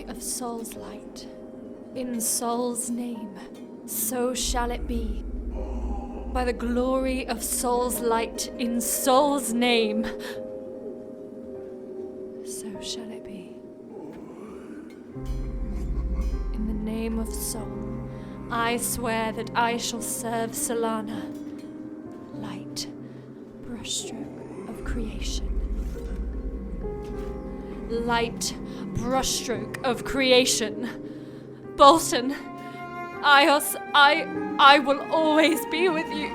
glory of Sol's light, in Sol's name, so shall it be. By the glory of Sol's light, in Sol's name, so shall it be. In the name of Sol, I swear that I shall serve Solana. Light, brushstroke of creation. Light, brushstroke of creation. Boltyn, Ios, I will always be with you.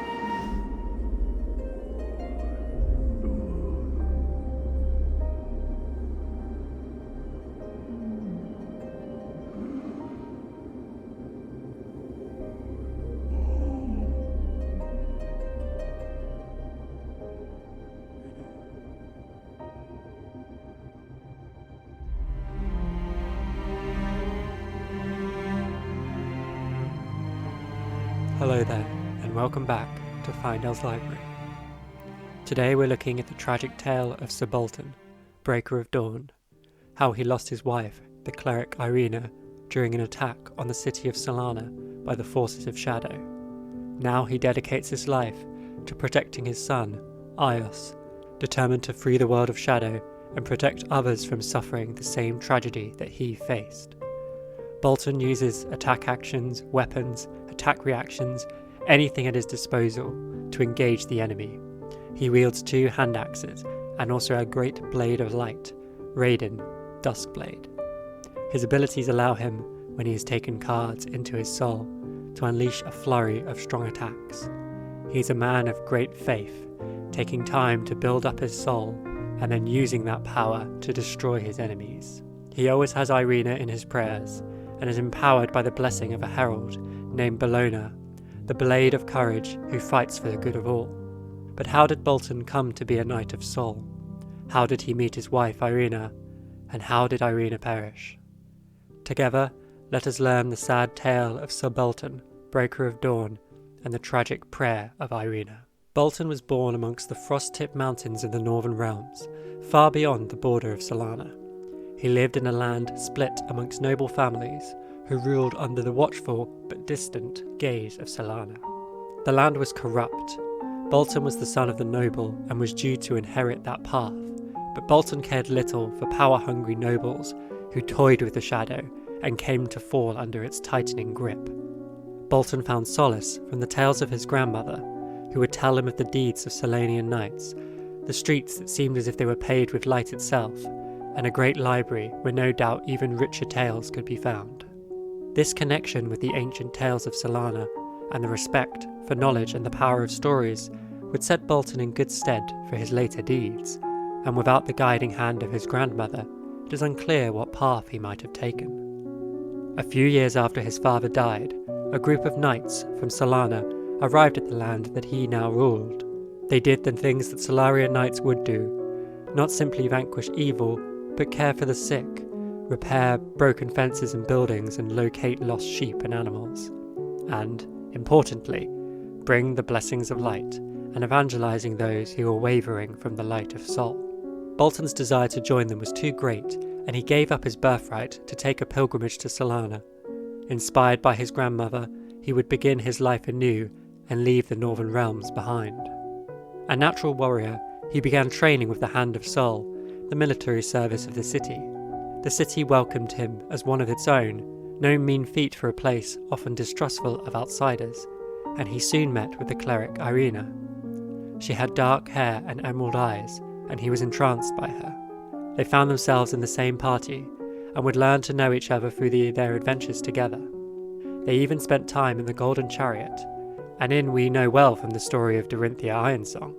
Hello there, and welcome back to Fyendal's Library. Today we're looking at the tragic tale of Sir Boltyn, Breaker of Dawn, how he lost his wife, the cleric Eirina, during an attack on the city of Solana by the forces of Shadow. Now he dedicates his life to protecting his son, Ios, determined to free the world of Shadow and protect others from suffering the same tragedy that he faced. Boltyn uses attack actions, weapons, attack reactions, anything at his disposal to engage the enemy. He wields 2 hand axes and also a great blade of light, Raiden, Duskblade. His abilities allow him, when he has taken cards into his soul, to unleash a flurry of strong attacks. He is a man of great faith, taking time to build up his soul and then using that power to destroy his enemies. He always has Eirina in his prayers, and is empowered by the blessing of a herald named Bellona, the blade of courage who fights for the good of all. But how did Boltyn come to be a Knight of Sol? How did he meet his wife Eirina? And how did Eirina perish? Together, let us learn the sad tale of Sir Boltyn, Breaker of Dawn, and the tragic prayer of Eirina. Boltyn was born amongst the frost-tipped mountains of the Northern Realms, far beyond the border of Solana. He lived in a land split amongst noble families who ruled under the watchful but distant gaze of Solana. The land was corrupt. Boltyn was the son of the noble and was due to inherit that path, but Boltyn cared little for power-hungry nobles who toyed with the shadow and came to fall under its tightening grip. Boltyn found solace from the tales of his grandmother, who would tell him of the deeds of Solanian knights, the streets that seemed as if they were paved with light itself, and a great library where no doubt even richer tales could be found. This connection with the ancient tales of Solana and the respect for knowledge and the power of stories would set Boltyn in good stead for his later deeds, and without the guiding hand of his grandmother, it is unclear what path he might have taken. A few years after his father died, a group of knights from Solana arrived at the land that he now ruled. They did the things that Solarian knights would do, not simply vanquish evil, but care for the sick, repair broken fences and buildings, and locate lost sheep and animals. And, importantly, bring the blessings of light, and evangelizing those who were wavering from the light of Sol. Boltyn's desire to join them was too great, and he gave up his birthright to take a pilgrimage to Solana. Inspired by his grandmother, he would begin his life anew and leave the Northern Realms behind. A natural warrior, he began training with the Hand of Sol, the military service of the city. The city welcomed him as one of its own, no mean feat for a place often distrustful of outsiders, and he soon met with the cleric Eirina. She had dark hair and emerald eyes, and he was entranced by her. They found themselves in the same party, and would learn to know each other through their adventures together. They even spent time in the Golden Chariot, an inn we know well from the story of Dorinthia Ironsong.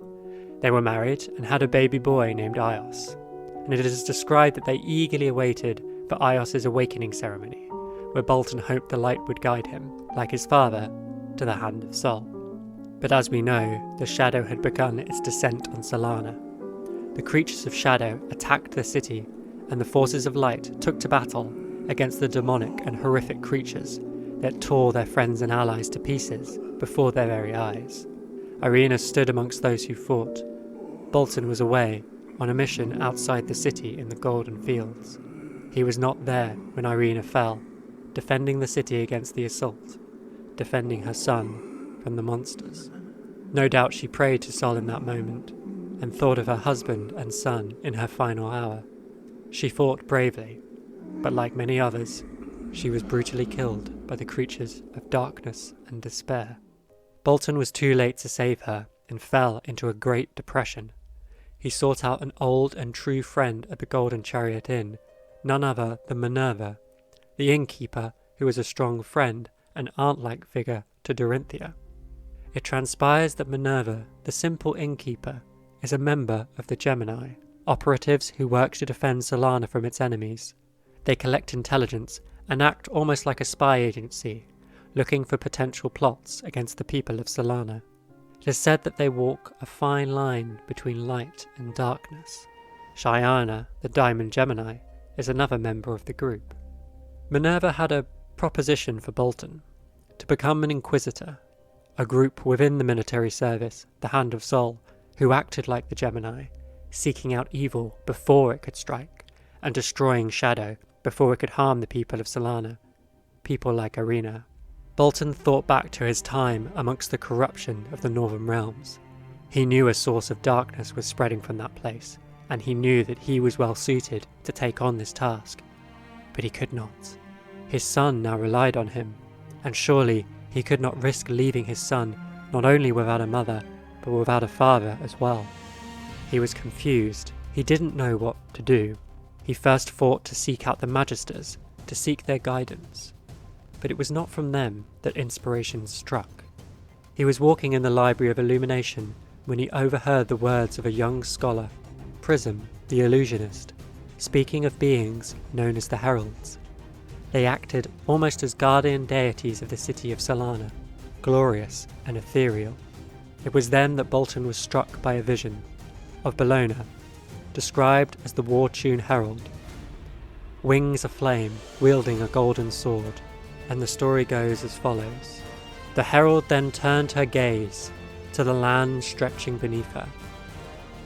They were married and had a baby boy named Ios, and it is described that they eagerly awaited for Ios' awakening ceremony, where Boltyn hoped the light would guide him, like his father, to the Hand of Sol. But as we know, the shadow had begun its descent on Solana. The creatures of shadow attacked the city, and the forces of light took to battle against the demonic and horrific creatures that tore their friends and allies to pieces before their very eyes. Eirina stood amongst those who fought. Boltyn was away, on a mission outside the city in the Golden Fields. He was not there when Eirina fell, defending the city against the assault, defending her son from the monsters. No doubt she prayed to Sol in that moment, and thought of her husband and son in her final hour. She fought bravely, but like many others, she was brutally killed by the creatures of darkness and despair. Boltyn was too late to save her and fell into a great depression. He sought out an old and true friend at the Golden Chariot Inn, none other than Minerva, the innkeeper who was a strong friend and aunt-like figure to Dorinthia. It transpires that Minerva, the simple innkeeper, is a member of the Gemini, operatives who work to defend Solana from its enemies. They collect intelligence and act almost like a spy agency, looking for potential plots against the people of Solana. It is said that they walk a fine line between light and darkness. Eirina, the Diamond Gemini, is another member of the group. Minerva had a proposition for Boltyn, to become an Inquisitor, a group within the military service, the Hand of Sol, who acted like the Gemini, seeking out evil before it could strike, and destroying shadow before it could harm the people of Solana, people like Eirina. Boltyn thought back to his time amongst the corruption of the Northern Realms. He knew a source of darkness was spreading from that place, and he knew that he was well suited to take on this task. But he could not. His son now relied on him, and surely he could not risk leaving his son not only without a mother, but without a father as well. He was confused. He didn't know what to do. He first fought to seek out the Magisters, to seek their guidance. But it was not from them that inspiration struck. He was walking in the Library of Illumination when he overheard the words of a young scholar, Prism, the illusionist, speaking of beings known as the Heralds. They acted almost as guardian deities of the city of Solana, glorious and ethereal. It was then that Boltyn was struck by a vision of Bellona, described as the war-tune herald, wings aflame, wielding a golden sword, and the story goes as follows. The herald then turned her gaze to the land stretching beneath her,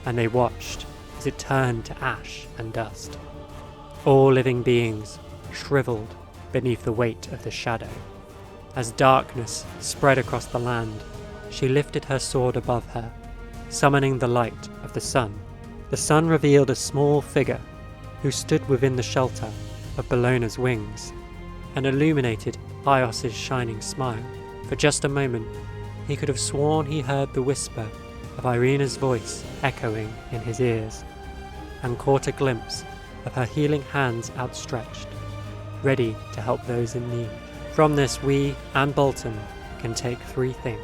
and they watched as it turned to ash and dust. All living beings shriveled beneath the weight of the shadow. As darkness spread across the land, she lifted her sword above her, summoning the light of the sun. The sun revealed a small figure who stood within the shelter of Bellona's wings and illuminated Bios's shining smile. For just a moment, he could have sworn he heard the whisper of Eirina's voice echoing in his ears, and caught a glimpse of her healing hands outstretched, ready to help those in need. From this, we and Boltyn can take three things.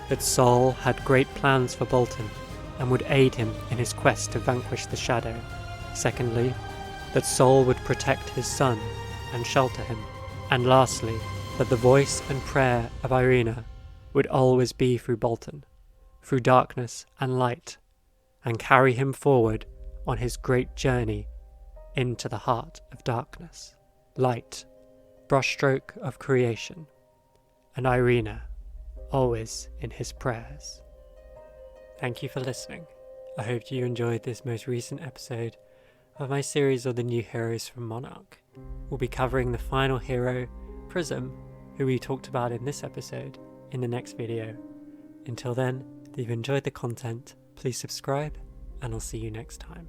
That Sol had great plans for Boltyn and would aid him in his quest to vanquish the shadow. Secondly, that Sol would protect his son and shelter him. And lastly, that the voice and prayer of Eirina would always be through Boltyn, through darkness and light, and carry him forward on his great journey into the heart of darkness. Light, brushstroke of creation, and Eirina, always in his prayers. Thank you for listening. I hope you enjoyed this most recent episode of my series of the new heroes from Monarch. We'll be covering the final hero, Prism, who we talked about in this episode, in the next video. Until then, if you've enjoyed the content, please subscribe, and I'll see you next time.